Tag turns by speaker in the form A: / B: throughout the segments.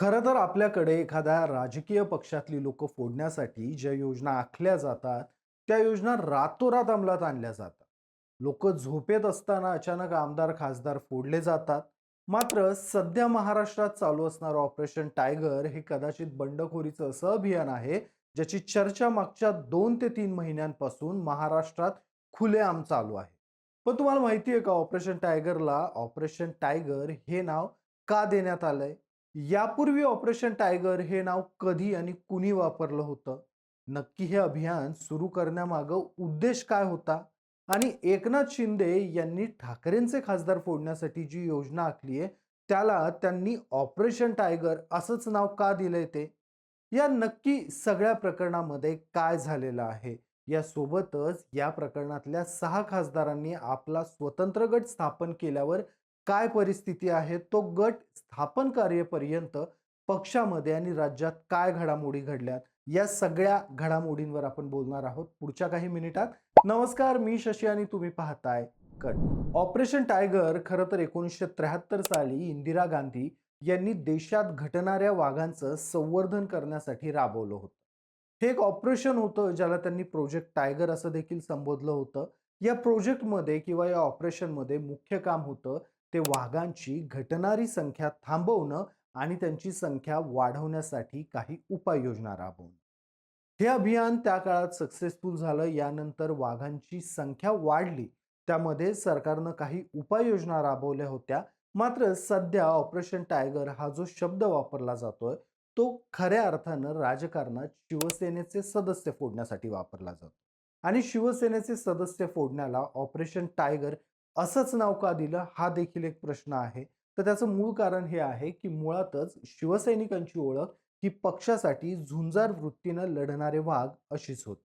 A: खरं तर आपल्याकडे एखाद्या राजकीय पक्षातली लोक फोडण्यासाठी ज्या योजना आखल्या जातात, त्या योजना रातोरात अंमलात आणल्या जातात. लोक झोपेत असताना अचानक आमदार, खासदार फोडले जातात. मात्र सध्या महाराष्ट्रात चालू असणारं ऑपरेशन टायगर हे कदाचित बंडखोरीचं असं अभियान आहे, ज्याची चर्चा मागच्या 2 ते 3 महिन्यांपासून महाराष्ट्रात खुलेआम चालू आहे. पण तुम्हाला माहिती आहे का, ऑपरेशन टायगरला ऑपरेशन टायगर हे नाव का देण्यात आलंय? यापूर्वी ऑपरेशन टायगर हे नाव कधी आणि कुणी वापरलं होतं? नक्की हे अभियान सुरू करण्यामागं उद्देश काय होता? आणि एकनाथ शिंदे यांनी ठाकरेंचे खासदार फोडण्यासाठी जी योजना आखली आहे, त्याला त्यांनी ऑपरेशन टायगर असंच नाव का दिलंय ते? या नक्की सगळ्या प्रकरणामध्ये काय झालेलं आहे? यासोबतच या प्रकरणातल्या 6 खासदारांनी आपला स्वतंत्र गट स्थापन केल्यावर काय परिस्थिती आहे? तो गट स्थापन कार्यापर्यंत पक्षामध्ये आणि राज्यात काय घडामोडी घडल्यात? या सगळ्या घडामोडींवर आपण बोलणार आहोत पुढच्या काही मिनिटात. नमस्कार, मी शशी आणि तुम्ही पाहताय कट. ऑपरेशन टायगर खरं तर 1973 साली इंदिरा गांधी यांनी देशात घटणाऱ्या वाघांचं संवर्धन करण्यासाठी राबवलं होतं. हे एक ऑपरेशन होतं ज्याला त्यांनी प्रोजेक्ट टायगर असं देखील संबोधलं होतं. या प्रोजेक्टमध्ये किंवा या ऑपरेशनमध्ये मुख्य काम होतं ते वाघांची घटणारी संख्या थांबवणं आणि त्यांची संख्या वाढवण्यासाठी काही उपाययोजना राबवणं. हे अभियान त्या काळात सक्सेसफुल झालं. यानंतर वाघांची संख्या वाढली. त्यामध्ये सरकारनं काही उपाययोजना राबवल्या होत्या. मात्र सध्या ऑपरेशन टायगर हा जो शब्द वापरला जातोय, तो खऱ्या अर्थानं राजकारणात शिवसेनेचे सदस्य फोडण्यासाठी वापरला जातो. आणि शिवसेनेचे सदस्य फोडण्याला ऑपरेशन टायगर असंच नाव का दिलं? हा देखील एक प्रश्न आहे. तर त्याचं मूळ कारण हे आहे, की मुळातच शिवसैनिकांची ओळख ही पक्षासाठी झुंजार वृत्तीनं लढणारे वाघ अशीच होती.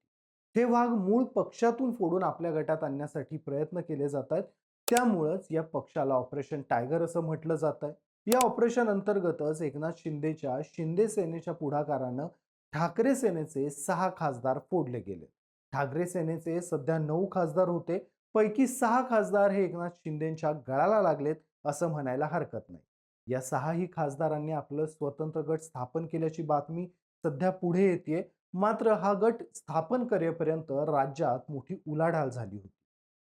A: हे वाघ मूळ पक्षातून फोडून आपल्या गटात आणण्यासाठी प्रयत्न केले जातात. त्यामुळंच या पक्षाला ऑपरेशन टायगर असं म्हटलं जातंय. या ऑपरेशन अंतर्गतच एकनाथ शिंदेच्या शिंदे सेनेच्या पुढाकारानं ठाकरे सेनेचे 6 खासदार फोडले गेले. ठाकरे सेनेचे सध्या 9 खासदार होते. पैकी 6 खासदार हे एकनाथ शिंदेच्या गळाला लागलेत असं म्हणायला हरकत नाही. या 6ही खासदारांनी आपलं स्वतंत्र गट स्थापन केल्याची बातमी सध्या पुढे येतेय. मात्र हा गट स्थापन करेपर्यंत राज्यात मोठी उलाढाल झाली होती.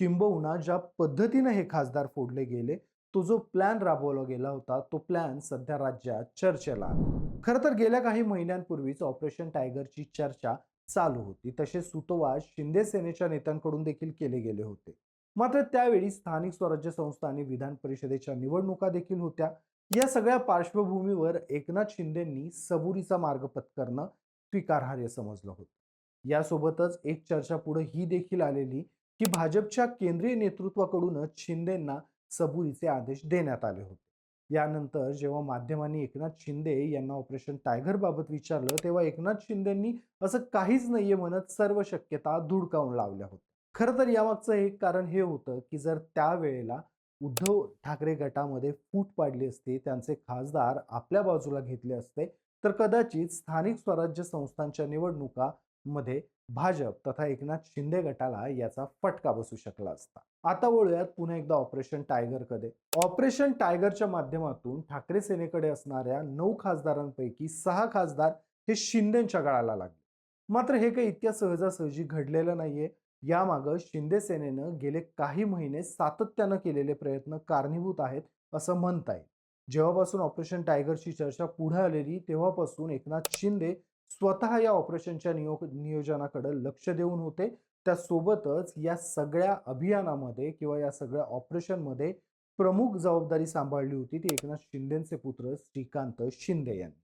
A: किंबहुना ज्या पद्धतीने हे खासदार फोडले गेले, तो जो प्लॅन राबवला गेला होता, तो प्लॅन सध्या राज्यात चर्चेला आहे. खरं तर गेल्या काही महिन्यांपूर्वीच ऑपरेशन टायगरची चर्चा चालू होती. तसे सूतोवाच शिंदे सेनेच्या नेत्यांकडून देखील केले गेले होते. मात्र त्यावेळी स्थानिक स्वराज्य संस्था आणि विधान परिषदेच्या निवडणुका देखील होत्या. या सगळ्या पार्श्वभूमीवर एकनाथ शिंदेंनी सबुरीचा मार्ग पत्करणं स्वीकारार्ह समजलं होतं. यासोबतच एक चर्चा पुढे ही देखील आलेली, की भाजपच्या केंद्रीय नेतृत्वाकडूनच शिंदेंना सबुरीचे आदेश देण्यात आले होते. यानंतर जेव्हा माध्यमांनी एकनाथ शिंदे यांना ऑपरेशन टायगर बाबत विचारलं, तेव्हा एकनाथ शिंदेंनी असं काहीच नाहीये म्हणत सर्व शक्यता धुडकावून लावल्या होत्या. खरं तर यामागचं एक कारण हे होतं, की जर त्यावेळेला उद्धव ठाकरे गटामध्ये फूट पाडली असती, त्यांचे खासदार आपल्या बाजूला घेतले असते, तर कदाचित स्थानिक स्वराज्य संस्थांच्या निवडणुकामध्ये भाजप तथा एकनाथ शिंदे गटाला याचा फटका बसू शकला असता. आता वळूयात पुन्हा एकदा ऑपरेशन टायगरकडे. ऑपरेशन टायगरच्या माध्यमातून ठाकरे सेनेकडे असणाऱ्या 9 खासदारांपैकी 6 खासदार हे शिंदेच्या गळाला लागले. मात्र हे काही इतक्या सहजासहजी घडलेलं नाहीये. यामागं शिंदे सेनेनं गेले काही महिने सातत्यानं केलेले प्रयत्न कारणीभूत आहेत असं म्हणता येईल. जेव्हापासून ऑपरेशन टायगरची चर्चा पुढे आलेली, तेव्हापासून एकनाथ शिंदे स्वतः या ऑपरेशनच्या नियोजनाकडे लक्ष देऊन होते. त्यासोबतच या सगळ्या अभियानामध्ये किंवा या सगळ्या ऑपरेशनमध्ये प्रमुख जबाबदारी सांभाळली होती ती एकनाथ शिंदेचे पुत्र श्रीकांत शिंदे यांनी.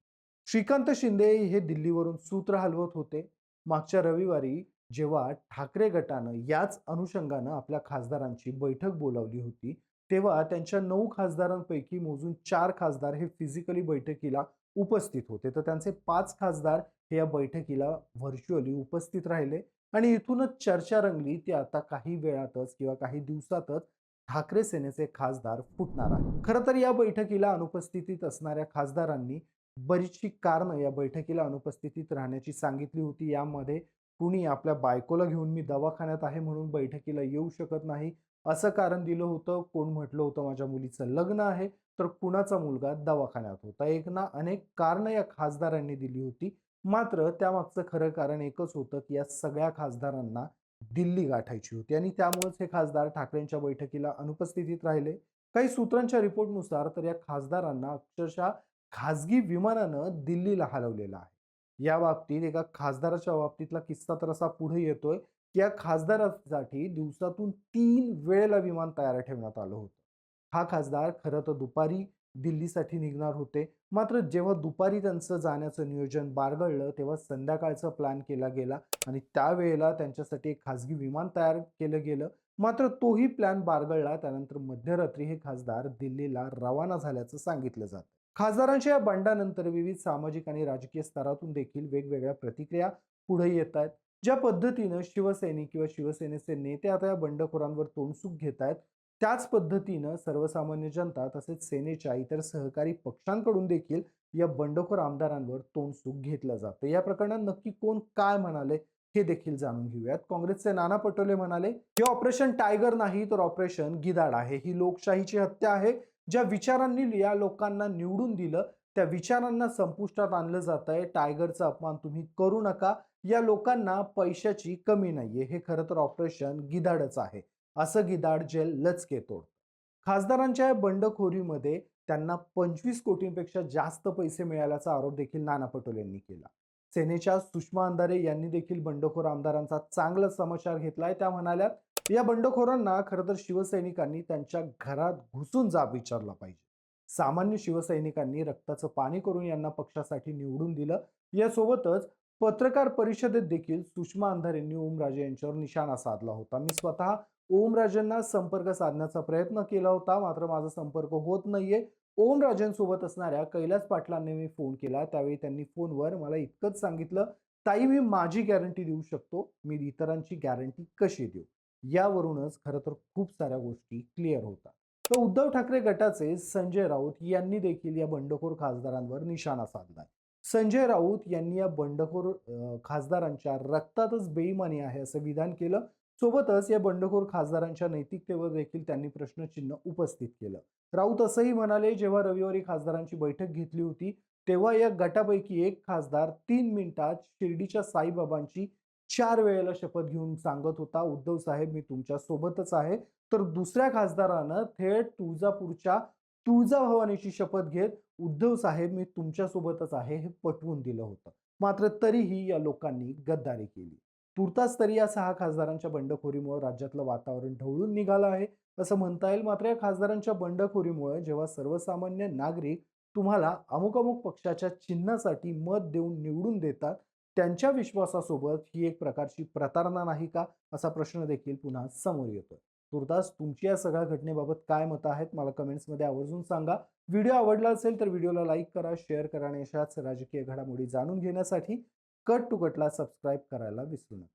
A: श्रीकांत शिंदे हे दिल्लीवरून सूत्र हलवत होते. मागच्या रविवारी जेव्हा ठाकरे गटानं याच अनुषंगानं आपल्या खासदारांची बैठक बोलावली होती, तेव्हा त्यांच्या 9 खासदारांपैकी मोजून 4 खासदार हे फिजिकली बैठकीला उपस्थित होते. तर त्यांचे 5 खासदार हे या बैठकीला व्हर्चुअली उपस्थित राहिले आणि इथूनच चर्चा रंगली ती आता काही वेळातच किंवा काही दिवसातच ठाकरे सेनेचे खासदार फुटणार आहे. खरं तर या बैठकीला अनुपस्थितीत असणाऱ्या खासदारांनी बरीचशी कारणं या बैठकीला अनुपस्थितीत राहण्याची सांगितली होती. यामध्ये कुणी आपल्या बायकोला घेऊन मी दवाखान्यात आहे म्हणून बैठकीला येऊ शकत नाही, असं कारण दिलं होतं. कोण म्हटलं होतं माझ्या मुलीचं लग्न आहे तर कुणाचा मुलगा दवाखान्यात होता. एक ना अनेक कारणं या खासदारांनी दिली होती. मात्र त्यामागचं खरं कारण एकच होतं, की या सगळ्या खासदारांना दिल्ली गाठायची होती आणि त्यामुळेच हे खासदार ठाकरेंच्या बैठकीला अनुपस्थितीत राहिले. काही सूत्रांच्या रिपोर्टनुसार तर या खासदारांना अक्षरशः खासगी विमानानं दिल्लीला हलवलेलं आहे. या बाबतीत एका खासदाराच्या बाबतीतला किस्सा तर असा पुढे येतोय, की या खासदारासाठी दिवसातून 3 वेळेला विमान तयार ठेवण्यात आलं होतं. हा खासदार खरं तर दुपारी दिल्लीसाठी निघणार होते. मात्र जेव्हा दुपारी त्यांचं जाण्याचं नियोजन बारगळलं, तेव्हा संध्याकाळचा प्लॅन केला गेला आणि त्यावेळेला त्यांच्यासाठी एक खासगी विमान तयार केलं गेलं. मात्र तोही प्लॅन बारगळला. त्यानंतर मध्यरात्री हे खासदार दिल्लीला रवाना झाल्याचं सांगितलं जातं. खासदारांच्या या बंडानंतर विविध सामाजिक आणि राजकीय स्तरातून देखील वेगवेगळ्या प्रतिक्रिया पुढे येत आहेत. ज्या पद्धतीनं शिवसैनिक किंवा शिवसेनेचे नेते आता या बंडखोरांवर तोंडसुख घेत आहेत, त्याच पद्धतीनं सर्वसामान्य जनता तसेच सेनेच्या इतर सहकारी पक्षांकडून देखील या बंडखोर आमदारांवर तोंडसुख घेतलं जातं. या प्रकरणात नक्की कोण काय म्हणाले हे देखील जाणून घेऊयात. काँग्रेसचे नाना पटोले म्हणाले, हे ऑपरेशन टायगर नाही तर ऑपरेशन गिधाड आहे. ही लोकशाहीची हत्या आहे. ज्या विचारांनी या लोकांना निवडून दिलं त्या विचारांना संपुष्टात आणलं जात आहे. टायगरचा अपमान तुम्ही करू नका. या लोकांना पैशाची कमी नाहीये. हे खरं तर ऑपरेशन गिधाडच आहे. असं गिधाड जे लचके तोड. खासदारांच्या या बंडखोरीमध्ये त्यांना 25 कोटींपेक्षा जास्त पैसे मिळाल्याचा आरोप देखील नाना पटोले यांनी केला. सेनेच्या सुषमा अंधारे यांनी देखील बंडखोर आमदारांचा चांगला समाचार घेतलाय. त्या म्हणाल्या, या बंडखोरांना खरं तर शिवसैनिकांनी त्यांच्या घरात घुसून जाब विचारला पाहिजे. सामान्य शिवसैनिकांनी रक्ताचं पाणी करून यांना पक्षासाठी निवडून दिलं. यासोबतच पत्रकार परिषदेत देखील सुषमा अंधारेंनी ओमराजे यांच्यावर निशाणा साधला होता. मी स्वतः ओमराजेंना संपर्क साधण्याचा प्रयत्न केला होता, मात्र माझा संपर्क होत नाहीये. ओमराजेंसोबत असणाऱ्या कैलास पाटलांनी मी फोन केला. त्यावेळी त्यांनी फोनवर मला इतकंच सांगितलं, ताई मी माझी गॅरंटी देऊ शकतो, मी इतरांची गॅरंटी कशी देऊ. यावरूनच खरं तर खूप साऱ्या गोष्टी क्लिअर होतात. तर उद्धव ठाकरे गटाचे संजय राऊत यांनी देखील या बंडखोर खासदारांवर निशाणा साधलाय. संजय राऊत यांनी या बंडखोर खासदारांच्या रक्तातच बेईमानी आहे असं विधान केलं. सोबतच या बंडखोर खासदारांच्या नैतिकतेवर देखील त्यांनी प्रश्नचिन्ह उपस्थित केलं. राऊत असंही म्हणाले, जेव्हा रविवारी खासदारांची बैठक घेतली होती तेव्हा या गटापैकी एक खासदार 3 मिनिटात शिर्डीच्या साईबाबांची 4 वेळेला शपथ घेऊन सांगत होता, उद्धव साहेब मी तुमच्या सोबतच आहे. तर दुसऱ्या खासदारानं थेट तुळजापूरच्या तुळजाभवानीची शपथ घेत उद्धव साहेब मी तुमच्या सोबतच आहे हे पटवून दिलं होतं. मात्र तरीही या लोकांनी गद्दारी केली. तुर्तास तरी या 6 खासदारांच्या बंडखोरीमुळे राज्यातलं वातावरण ढवळून निघालं आहे असं म्हणता येईल. मात्र या खासदारांच्या बंडखोरीमुळे जेव्हा सर्वसामान्य नागरिक तुम्हाला अमुक अमुक पक्षाच्या चिन्हासाठी मत देऊन निवडून देतात, त्यांच्या विश्वासासोबत ही एक प्रकारची प्रतारणा नाही का असा प्रश्न देखील पुन्हा समोर येतोय. तुर्तास तुमची या सगळ्या घटनेबाबत काय मतं आहेत मला कमेंट्समध्ये आवर्जून सांगा. व्हिडिओ आवडला असेल तर व्हिडिओला लाईक करा, शेअर करा आणि अशाच राजकीय घडामोडी जाणून घेण्यासाठी कट टू कटला सबस्क्राईब करायला विसरू नका.